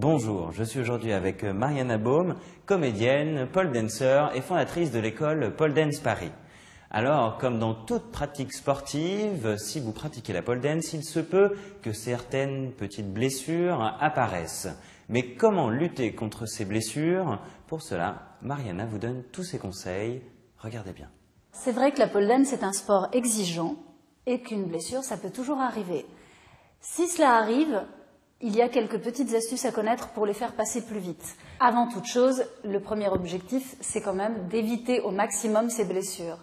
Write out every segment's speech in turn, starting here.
Bonjour, je suis aujourd'hui avec Mariana Baume, comédienne, pole dancer et fondatrice de l'école Pole Dance Paris. Alors, comme dans toute pratique sportive, si vous pratiquez la pole dance, il se peut que certaines petites blessures apparaissent. Mais comment lutter contre ces blessures? Pour cela, Mariana vous donne tous ses conseils. Regardez bien. C'est vrai que la pole dance est un sport exigeant et qu'une blessure, ça peut toujours arriver. Si cela arrive, il y a quelques petites astuces à connaître pour les faire passer plus vite. Avant toute chose, le premier objectif, c'est quand même d'éviter au maximum ces blessures.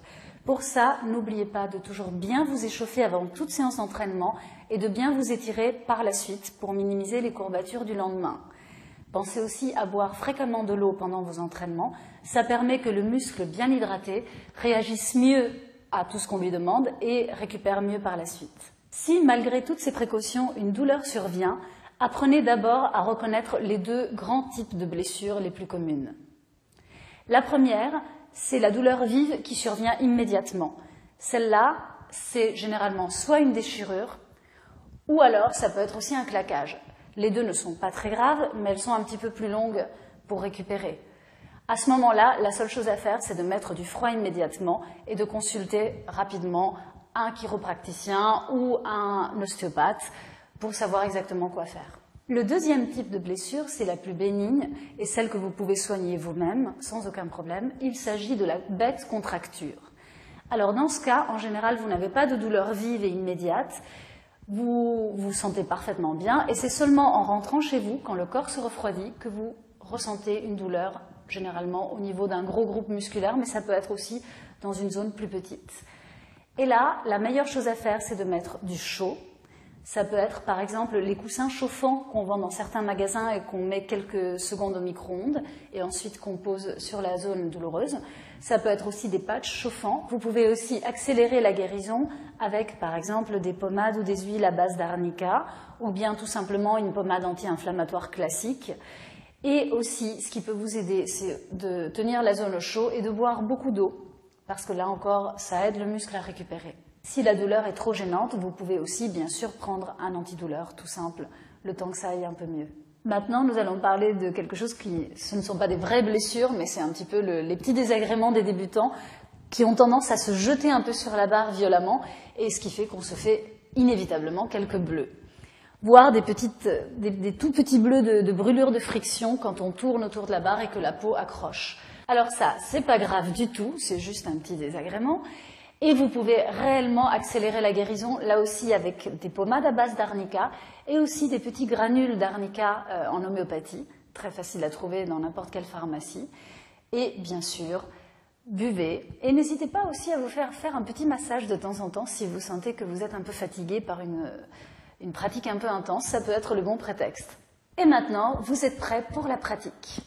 Pour ça, n'oubliez pas de toujours bien vous échauffer avant toute séance d'entraînement et de bien vous étirer par la suite pour minimiser les courbatures du lendemain. Pensez aussi à boire fréquemment de l'eau pendant vos entraînements. Ça permet que le muscle bien hydraté réagisse mieux à tout ce qu'on lui demande et récupère mieux par la suite. Si, malgré toutes ces précautions, une douleur survient, apprenez d'abord à reconnaître les deux grands types de blessures les plus communes. La première, c'est la douleur vive qui survient immédiatement. Celle-là, c'est généralement soit une déchirure, ou alors ça peut être aussi un claquage. Les deux ne sont pas très graves, mais elles sont un petit peu plus longues pour récupérer. À ce moment-là, la seule chose à faire, c'est de mettre du froid immédiatement et de consulter rapidement un chiropraticien ou un ostéopathe pour savoir exactement quoi faire. Le deuxième type de blessure, c'est la plus bénigne et celle que vous pouvez soigner vous-même sans aucun problème. Il s'agit de la bête contracture. Alors dans ce cas, en général, vous n'avez pas de douleur vive et immédiate. Vous vous sentez parfaitement bien et c'est seulement en rentrant chez vous, quand le corps se refroidit, que vous ressentez une douleur, généralement au niveau d'un gros groupe musculaire, mais ça peut être aussi dans une zone plus petite. Et là, la meilleure chose à faire, c'est de mettre du chaud. Ça peut être par exemple les coussins chauffants qu'on vend dans certains magasins et qu'on met quelques secondes au micro-ondes et ensuite qu'on pose sur la zone douloureuse. Ça peut être aussi des patchs chauffants. Vous pouvez aussi accélérer la guérison avec par exemple des pommades ou des huiles à base d'arnica ou bien tout simplement une pommade anti-inflammatoire classique. Et aussi, ce qui peut vous aider, c'est de tenir la zone au chaud et de boire beaucoup d'eau parce que là encore, ça aide le muscle à récupérer. Si la douleur est trop gênante, vous pouvez aussi bien sûr prendre un antidouleur tout simple, le temps que ça aille un peu mieux. Maintenant, nous allons parler de quelque chose ce ne sont pas des vraies blessures, mais c'est un petit peu les petits désagréments des débutants qui ont tendance à se jeter un peu sur la barre violemment, et ce qui fait qu'on se fait inévitablement quelques bleus. Voire des tout petits bleus de brûlure de friction quand on tourne autour de la barre et que la peau accroche. Alors ça, c'est pas grave du tout, c'est juste un petit désagrément. Et vous pouvez réellement accélérer la guérison, là aussi avec des pommades à base d'arnica et aussi des petits granules d'arnica en homéopathie, très facile à trouver dans n'importe quelle pharmacie. Et bien sûr, buvez. Et n'hésitez pas aussi à vous faire un petit massage de temps en temps si vous sentez que vous êtes un peu fatigué par une pratique un peu intense, ça peut être le bon prétexte. Et maintenant, vous êtes prêts pour la pratique.